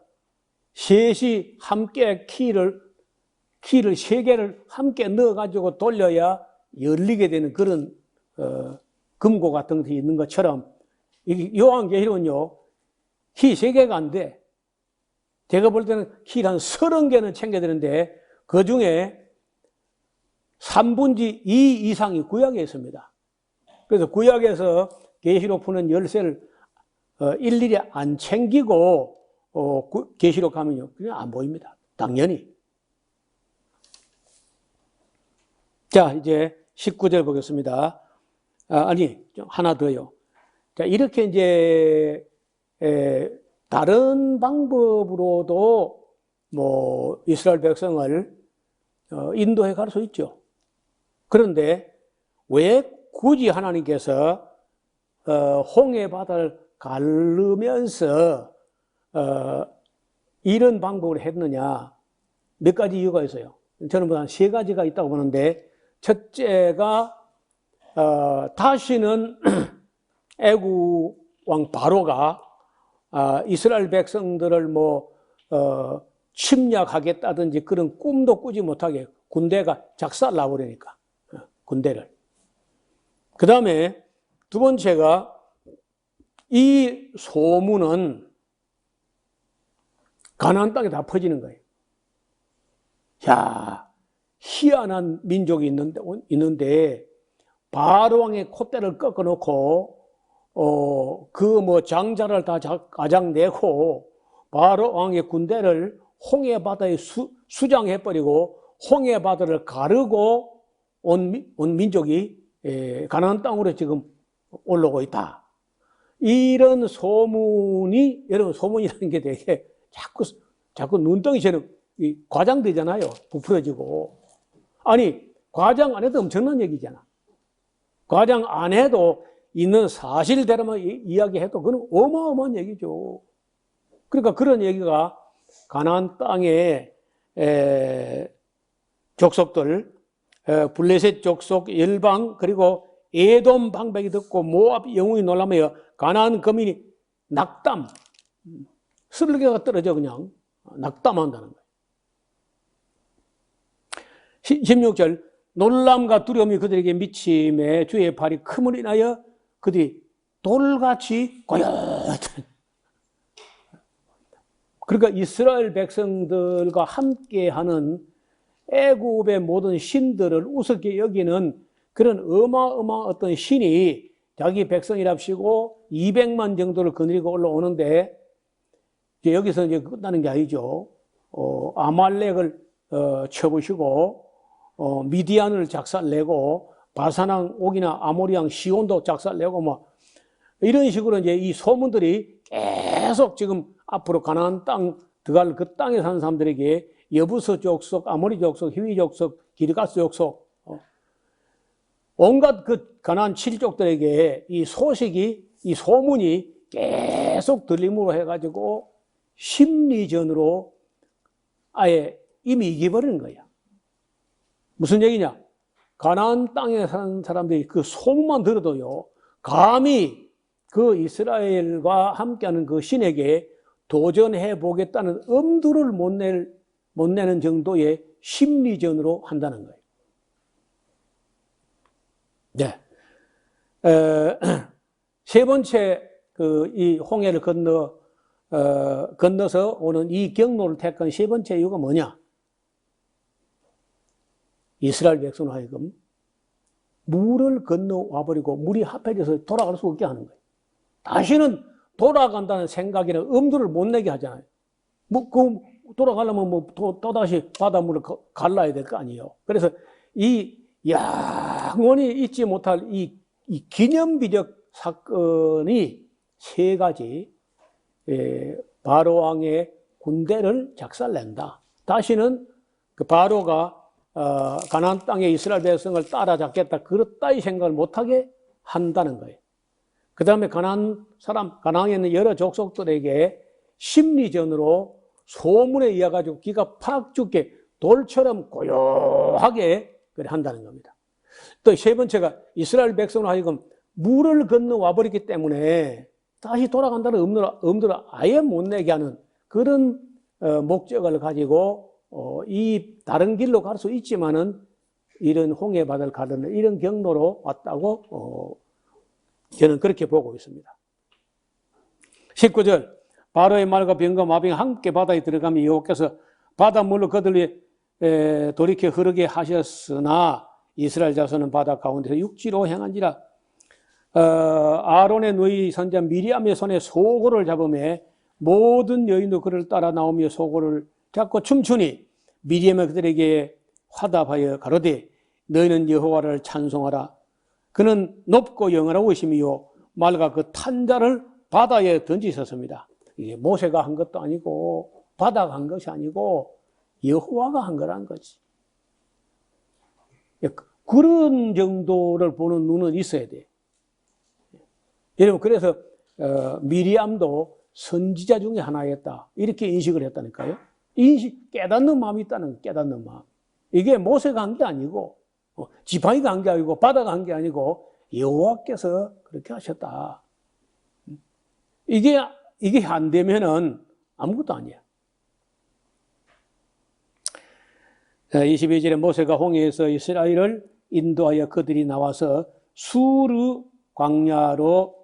[SPEAKER 1] 셋이 함께 키를 3개를 함께 넣어가지고 돌려야 열리게 되는 그런 금고 같은 것이 있는 것처럼 이 요한계시록은요 키 3개가 안 돼. 제가 볼 때는 키 한 30개는 챙겨야 되는데 그 중에 3분의 2 이상이 구약에 있습니다. 그래서 구약에서 계시록 푸는 열쇠를 일일이 안 챙기고 계시록 하면요 그냥 안 보입니다. 당연히. 자, 이제 19절 보겠습니다. 좀 하나 더요. 자, 이렇게 이제 다른 방법으로도 뭐 이스라엘 백성을 인도해 갈 수 있죠. 그런데 왜 굳이 하나님께서 홍해 바다를 가르면서 이런 방법을 했느냐? 몇 가지 이유가 있어요. 저는 한 3가지가 있다고 보는데 첫째가 다시는 애굽 왕 바로가 이스라엘 백성들을 뭐 침략하겠다든지 그런 꿈도 꾸지 못하게 군대가 작살 나버리니까 군대를. 그 다음에 두 번째가 이 소문은 가나안 땅에 다 퍼지는 거예요. 야, 희한한 민족이 있는데 바로 왕의 콧대를 꺾어놓고 그 뭐 장자를 다 가장내고 바로 왕의 군대를 홍해 바다에 수장해버리고 홍해 바다를 가르고 온 민족이 가나안 땅으로 지금 올라오고 있다. 이런 소문이, 여러분 소문이라는 게 되게 자꾸 눈덩이처럼 과장되잖아요. 부풀어지고. 아니 과장 안 해도 엄청난 얘기잖아. 과장 안 해도 있는 사실대로만 이야기해도 그건 어마어마한 얘기죠. 그러니까 그런 얘기가 가나안 땅의 족속들, 블레셋 족속, 열방, 그리고 에돔 방백이 듣고 모압 영웅이 놀라며 가나안 거민이 낙담, 슬개가 떨어져 그냥 낙담한다는 거예요. 16절 놀람과 두려움이 그들에게 미침에 주의 발이 큼을 인하여 그들이 돌같이 고요하다. 그러니까 이스라엘 백성들과 함께하는 애굽의 모든 신들을 우습게 여기는 그런 어마어마한 어떤 신이 자기 백성이랍시고 200만 정도를 거느리고 올라오는데 이제 여기서 이제 끝나는 게 아니죠. 아말렉을 쳐부시고 미디안을 작살내고 바산왕 옥이나 아모리왕 시온도 작살내고 뭐 이런 식으로 이제 이 소문들이 계속 지금 앞으로 가나안 땅 들어갈 그 땅에 사는 사람들에게 여부스 족속, 아모리 족속, 히위 족속, 기르가스 족속 온갖 그 가나안 7족들에게 이 소식이 이 소문이 계속 들림으로 해가지고 심리전으로 아예 이미 이겨버리는 거야. 무슨 얘기냐? 가나안 땅에 사는 사람들이 그 소문만 들어도요, 감히 그 이스라엘과 함께하는 그 신에게 도전해 보겠다는 엄두를 못 내는 정도의 심리전으로 한다는 거예요. 네. 세 번째 이 홍해를 건너서 오는 이 경로를 택한 세 번째 이유가 뭐냐? 이스라엘 백성을 하여금 물을 건너와 버리고 물이 합해져서 돌아갈 수 없게 하는 거예요. 다시는 돌아간다는 생각이나 엄두를 못 내게 하잖아요. 돌아가려면 또다시 바닷물을 갈라야 될 거 아니에요. 그래서 이 영원히 잊지 못할 이 기념비적 사건이 세 가지 바로 왕의 군대를 작살낸다. 다시는 그 바로가 가나안 땅의 이스라엘 백성을 따라잡겠다. 그렇다 이 생각을 못하게 한다는 거예요. 그 다음에 가나안에 있는 여러 족속들에게 심리전으로 소문에 의해 가지고 기가 팍 죽게 돌처럼 고요하게 한다는 겁니다. 또 세 번째가 이스라엘 백성을 하여금 물을 건너와 버렸기 때문에 다시 돌아간다는 엄두를 아예 못 내게 하는 그런 목적을 가지고 이 다른 길로 갈 수 있지만은 이런 홍해 바다를 가르는 이런 경로로 왔다고 저는 그렇게 보고 있습니다. 19절 바로의 말과 병과 마병이 함께 바다에 들어가면 여호와께서 바닷물로 그들을 돌이켜 흐르게 하셨으나 이스라엘 자손은 바다 가운데서 육지로 행한지라. 아론의 누이 선자 미리암의 손에 소고를 잡으며 모든 여인도 그를 따라 나오며 소고를 잡고 춤추니 미리암이 그들에게 화답하여 가로되 너희는 여호와를 찬송하라. 그는 높고 영원하시며 말과 그 탄자를 바다에 던지셨습니다. 이게 모세가 한 것도 아니고 바다가 한 것이 아니고 여호와가 한 거란 거지. 그런 정도를 보는 눈은 있어야 돼. 여러분 그래서 미리암도 선지자 중에 하나였다. 이렇게 인식을 했다니까요. 깨닫는 마음이 있다는 깨닫는 마음. 이게 모세가 한 게 아니고 지팡이가 한 게 아니고 바다가 한 게 아니고 여호와께서 그렇게 하셨다. 이게 안 되면은 아무것도 아니야. 22절에 모세가 홍해에서 이스라엘을 인도하여 그들이 나와서 수르 광야로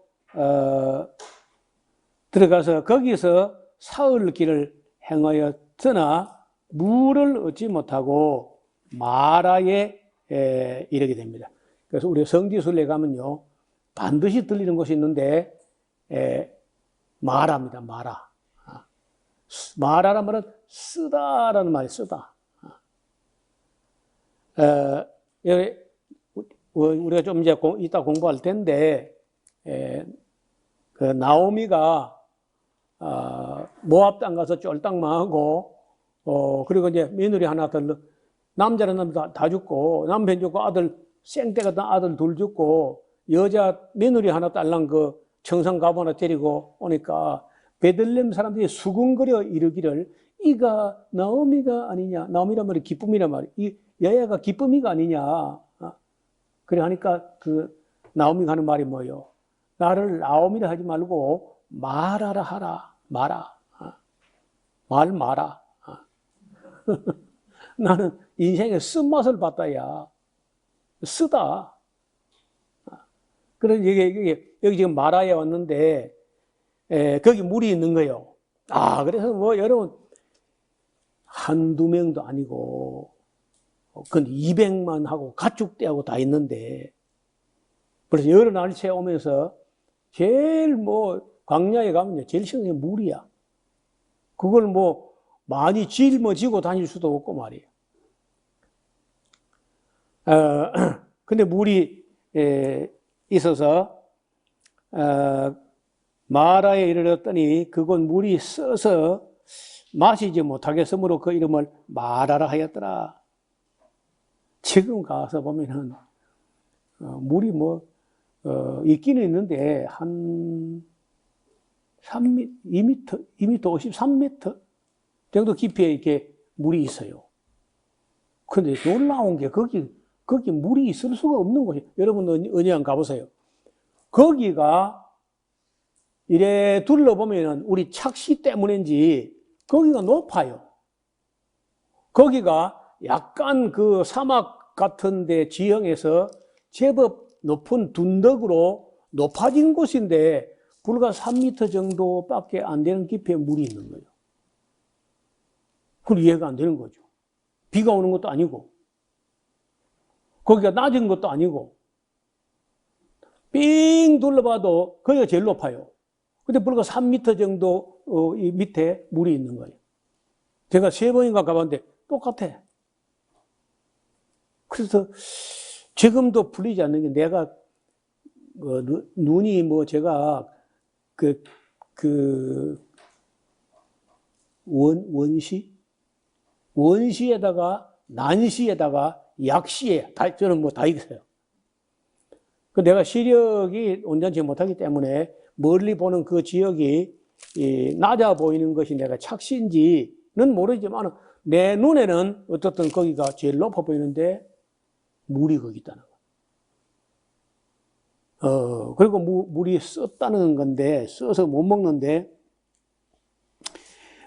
[SPEAKER 1] 들어가서 거기서 사흘 길을 행하였으나 물을 얻지 못하고 마라에 이르게 됩니다. 그래서 우리 성지순례 가면요 반드시 들리는 곳이 있는데 마라입니다. 마라. 마라란 말은 쓰다라는 말이 쓰다. 우리가 좀 이제 이따 공부할 텐데 그 나오미가 모압 땅 가서 쫄딱 망하고 그리고 이제 며느리 하나 더 남자는 남자 다 죽고 남편 죽고 아들 생때 같은 아들 둘 죽고 여자 며느리 하나 딸랑 그 청산 가부 하나 데리고 오니까 베들레헴 사람들이 수군거려 이르기를 이가 나오미가 아니냐. 나오미란 말이 기쁨이란 말이 이 여자가 기쁨이가 아니냐. 그래 하니까 그 나오미가 하는 말이 뭐예요? 나를 나오미라 하지 말고 마라라 하라. 마라. 말 마라. 나는 인생의 쓴맛을 봤다야. 쓰다. 그래서 여기 지금 마라에 왔는데 거기 물이 있는 거예요. 그래서 뭐 여러분 한두 명도 아니고 그 200만 하고 가축대하고 다 있는데 그래서 여러 날씨에 오면서 제일 뭐 광야에 가면 제일 시원한 게 물이야. 그걸 뭐 많이 짊어지고 다닐 수도 없고 말이에요. 근데 물이 있어서 마라에 이르렀더니 그곳 물이 써서 마시지 못하겠으므로 그 이름을 마라라 하였더라. 지금 가서 보면은 물이 뭐 있기는 있는데 한 3m, 2m, 53m 정도 깊이에 이렇게 물이 있어요. 근데 놀라운 게 거기 물이 있을 수가 없는 곳이. 여러분 언양 가보세요. 거기가 이래 둘러보면은 우리 착시 때문인지 거기가 높아요. 거기가 약간 그 사막 같은 데 지형에서 제법 높은 둔덕으로 높아진 곳인데 불과 3m 정도밖에 안 되는 깊이에 물이 있는 거예요. 그건 이해가 안 되는 거죠. 비가 오는 것도 아니고 거기가 낮은 것도 아니고 삥 둘러봐도 거기가 제일 높아요. 근데 불과 3m 정도 이 밑에 물이 있는 거예요. 제가 3번인가 가봤는데 똑같아. 그래서 지금도 풀리지 않는 게 내가 눈이 뭐 제가 원시에다가 난시에다가 약시에 저는 뭐 다 있어요. 그 내가 시력이 온전치 못하기 때문에 멀리 보는 그 지역이 낮아 보이는 것이 내가 착시인지는 모르지만 내 눈에는 어떻든 거기가 제일 높아 보이는데 물이 거기 있다는 거. 그리고 물이 썼다는 건데 써서 못 먹는데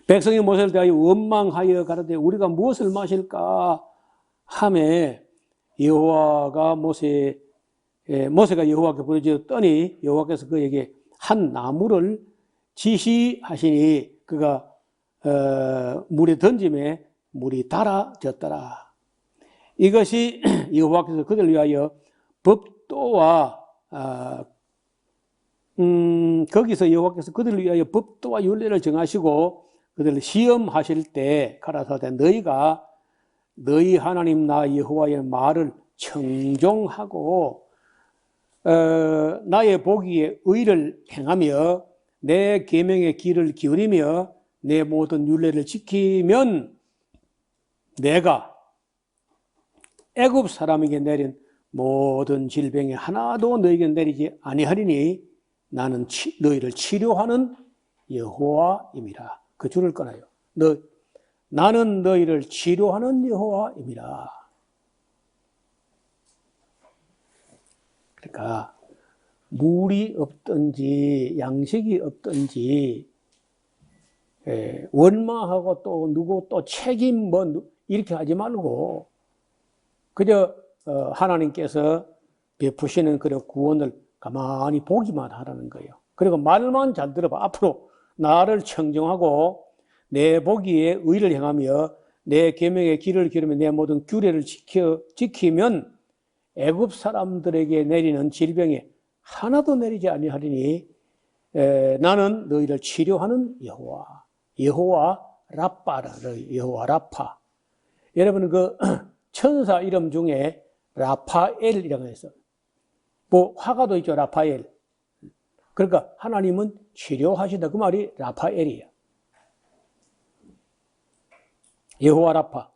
[SPEAKER 1] 백성이 모세를 대하여 원망하여 가라되 우리가 무엇을 마실까 하매 여호와가 모세가 여호와께 부르짖었더니 여호와께서 그에게 한 나무를 지시하시니 그가 물에 던짐에 물이 달아졌더라. 이것이 여호와께서 그들을 위하여 법도와 거기서 여호와께서 그들을 위하여 법도와 율례를 정하시고 그들을 시험하실 때 가라사대 너희가 너희 하나님 나 여호와의 말을 청종하고 나의 보기에 의를 행하며 내 계명의 귀를 기울이며 내 모든 율례를 지키면 내가 애굽 사람에게 내린 모든 질병이 하나도 너에게 내리지 아니하리니 나는 너희를 치료하는 여호와임이라. 그 줄을 끊어요. 나는 너희를 치료하는 여호와임이라. 그러니까 물이 없든지 양식이 없든지 원망하고 또 누구 또 책임 뭐 이렇게 하지 말고 그저 하나님께서 베푸시는 그런 구원을 가만히 보기만 하라는 거예요. 그리고 말만 잘 들어봐. 앞으로 나를 청정하고 내 보기에 의를 행하며 내 계명의 길을 기르며 내 모든 규례를 지키면 애굽 사람들에게 내리는 질병이 하나도 내리지 아니하리니 나는 너희를 치료하는 여호와 라파라는 여호와 라파. 여러분 그 천사 이름 중에 라파엘이라고 해서 뭐 화가도 있죠. 라파엘. 그러니까 하나님은 치료하신다. 그 말이 라파엘이에요. 여호와 라파.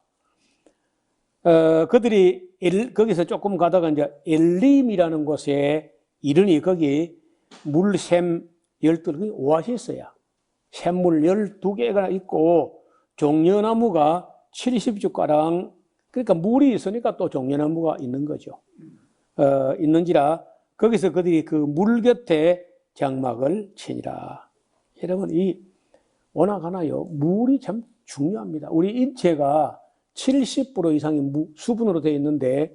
[SPEAKER 1] 그들이 거기서 조금 가다가 이제 엘림이라는 곳에 이르니 거기 물샘 12, 오아시스야. 샘물 12개가 있고 종려나무가 70주가량, 그러니까 물이 있으니까 또 종려나무가 있는 거죠. 있는지라 거기서 그들이 그 물 곁에 장막을 치니라. 여러분 워낙 하나요. 물이 참 중요합니다. 우리 인체가 70% 이상이 수분으로 되어 있는데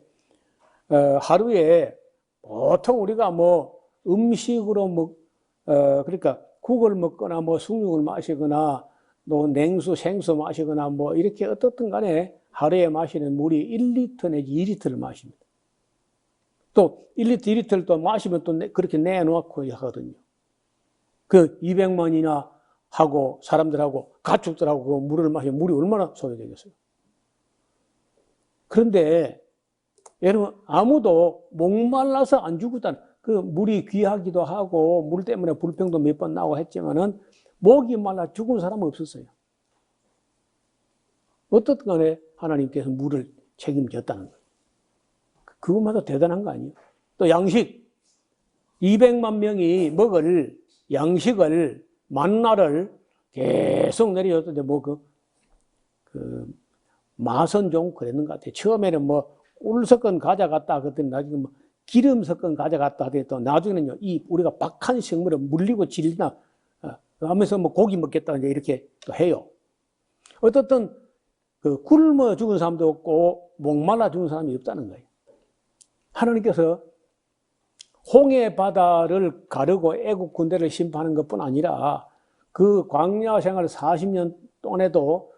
[SPEAKER 1] 하루에 보통 우리가 뭐 음식으로 그러니까 국을 먹거나 뭐 숭늉을 마시거나 또 냉수, 생수 마시거나 뭐 이렇게 어떻든 간에 하루에 마시는 물이 1리터 내지 2리터를 마십니다. 또 1리터, 2리터를 또 마시면 또 그렇게 내놓고 하거든요. 그 200만이나 하고 사람들하고 가축들하고 그 물을 마시면 물이 얼마나 소요되겠어요. 그런데 여러분 아무도 목말라서 안 죽었다는 그 물이 귀하기도 하고 물 때문에 불평도 몇 번 나오고 했지만은 목이 말라 죽은 사람은 없었어요. 어떻든 간에 하나님께서 물을 책임졌다는 거예요. 그것마다 대단한 거 아니에요? 또 양식 200만 명이 먹을 양식을 만나를 계속 내려줬는데 뭐 그 맛은 좀 그랬는 것 같아요. 처음에는 뭐 꿀 섞은 과자 같다 그랬더니 나중에 뭐 기름 섞은 과자 같다 하더니 또 나중에는요 이 우리가 박한 식물을 물리고 질리나 하면서 뭐 고기 먹겠다 이제 이렇게 또 해요. 어떻든 그 굶어 죽은 사람도 없고 목말라 죽은 사람이 없다는 거예요. 하나님께서 홍해 바다를 가르고 애국 군대를 심판하는 것뿐 아니라 그 광야 생활 40년 동안에도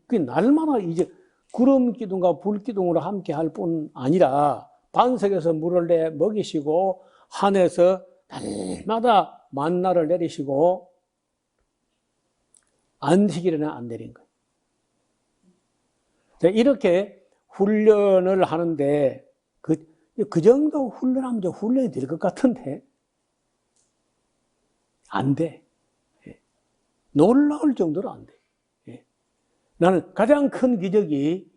[SPEAKER 1] 그 날마다 이제 구름 기둥과 불 기둥으로 함께 할 뿐 아니라 반석에서 물을 내 먹이시고 하늘에서 날마다 만나를 내리시고 안식일에는 안 내린 거예요. 이렇게 훈련을 하는데 그 정도 훈련하면 좀 훈련이 될 것 같은데 안 돼. 놀라울 정도로 안 돼. 나는 가장 큰 기적이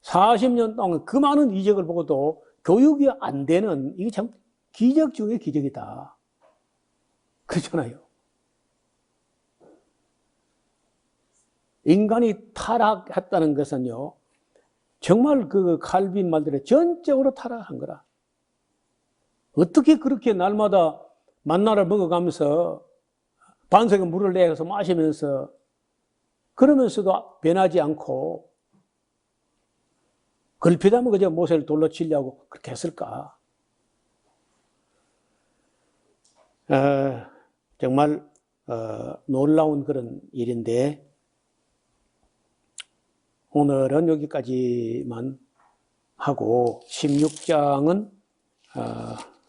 [SPEAKER 1] 40년 동안 그 많은 이적을 보고도 교육이 안 되는 이게 참 기적 중의 기적이다. 그렇잖아요. 인간이 타락했다는 것은요, 정말 그 칼빈 말대로 전적으로 타락한 거라. 어떻게 그렇게 날마다 만나를 먹어가면서 반석에 물을 내서 마시면서 그러면서도 변하지 않고 걸핏하면 그저 모세를 돌로 치려고 그렇게 했을까? 정말 놀라운 그런 일인데 오늘은 여기까지만 하고 16장은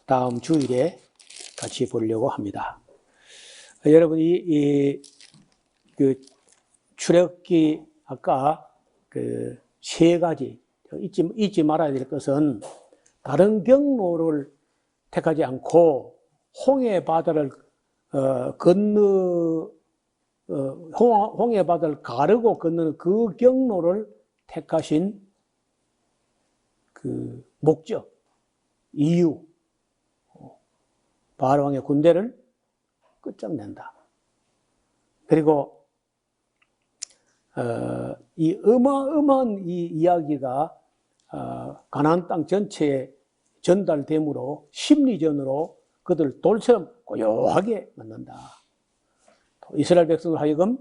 [SPEAKER 1] 다음 주일에 같이 보려고 합니다. 여러분 그 출애굽기 아까 그 세 가지 잊지 말아야 될 것은 다른 경로를 택하지 않고 홍해 바다를 홍해 바다를 가르고 건너는 그 경로를 택하신 그 목적, 이유, 바알 왕의 군대를 끝장낸다. 그리고 이 어마어마한 이 이야기가 가나안 땅 전체에 전달됨으로 심리전으로 그들 돌처럼 고요하게 만든다. 이스라엘 백성을 하여금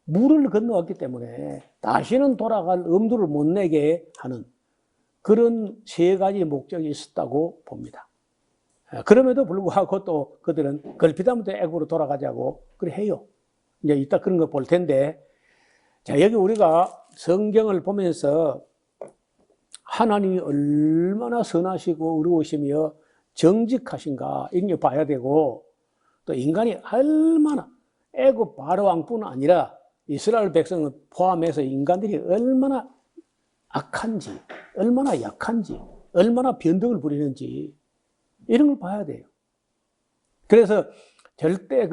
[SPEAKER 1] 물을 건너왔기 때문에 다시는 돌아갈 엄두를 못 내게 하는 그런 세 가지 목적이 있었다고 봅니다. 그럼에도 불구하고 또 그들은 걸핏하면 애국으로 돌아가자고 그래 해요. 이제 이따 그런 거 볼 텐데, 자, 여기 우리가 성경을 보면서 하나님이 얼마나 선하시고 의로우시며 정직하신가 이런 거 봐야 되고, 또 인간이 얼마나 애국 바로 왕뿐 아니라 이스라엘 백성을 포함해서 인간들이 얼마나 악한지, 얼마나 약한지, 얼마나 변덕을 부리는지 이런 걸 봐야 돼요. 그래서 절대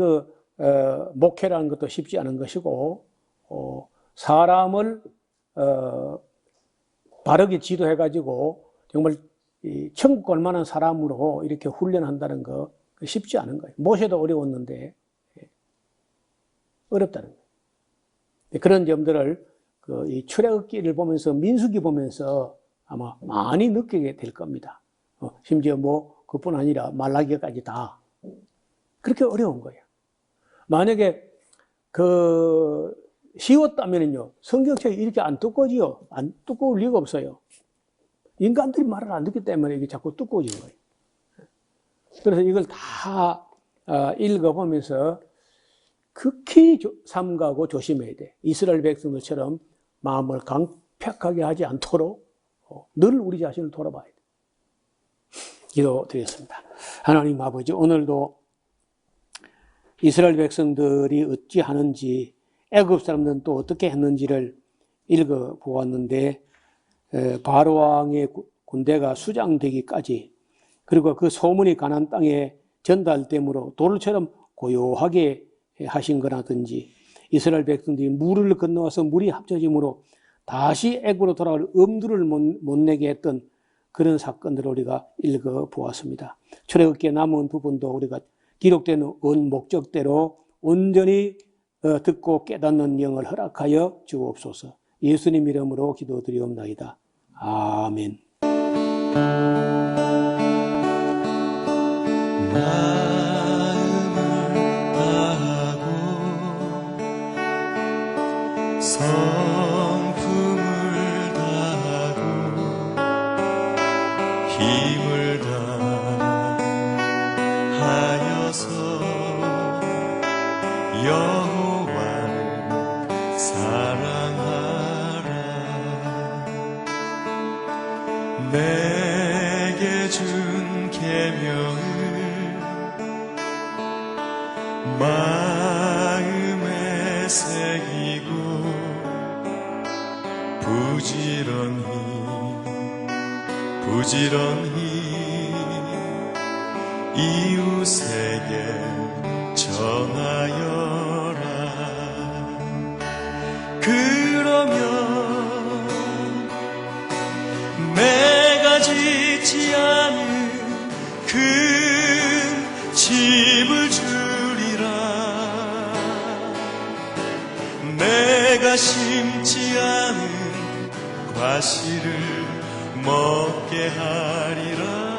[SPEAKER 1] 목회라는 것도 쉽지 않은 것이고, 사람을 바르게 지도해가지고 정말 천국 갈 만한 사람으로 이렇게 훈련한다는 거 쉽지 않은 거예요. 모세도 어려웠는데 어렵다는 거예요. 그런 점들을 이 출애굽기를 보면서 민수기 보면서 아마 많이 느끼게 될 겁니다. 심지어 뭐 그뿐 아니라 말라기까지 다 그렇게 어려운 거예요. 만약에 쉬웠다면요 성경책이 이렇게 안 두꺼워지요. 안 두꺼울 리가 없어요. 인간들이 말을 안 듣기 때문에 이게 자꾸 두꺼워지는 거예요. 그래서 이걸 다 읽어보면서 극히 삼가하고 조심해야 돼. 이스라엘 백성들처럼 마음을 강팍하게 하지 않도록 늘 우리 자신을 돌아봐야 돼. 기도드리겠습니다. 하나님 아버지, 오늘도 이스라엘 백성들이 어찌하는지, 애굽 사람들은 또 어떻게 했는지를 읽어보았는데, 바로 왕의 군대가 수장되기까지, 그리고 그 소문이 가나안 땅에 전달됨으로 돌처럼 고요하게 하신 거라든지, 이스라엘 백성들이 물을 건너와서 물이 합쳐짐으로 다시 애굽으로 돌아갈 엄두를 못 내게 했던 그런 사건들을 우리가 읽어보았습니다. 출애굽기에 남은 부분도 우리가 기록된 목적대로 온전히 듣고 깨닫는 영을 허락하여 주옵소서. 예수님 이름으로 기도드리옵나이다. 아멘.
[SPEAKER 3] 성품을 다하고 힘을 다하여서 여호와를 사랑하라. 내게 준 계명을 마음에 새기고 부지런히 이웃에게 전하여라. 그러면 내가 짓지 않은 그 집을 주리라. 내가 심지 않은 과실을 먹게 하리라.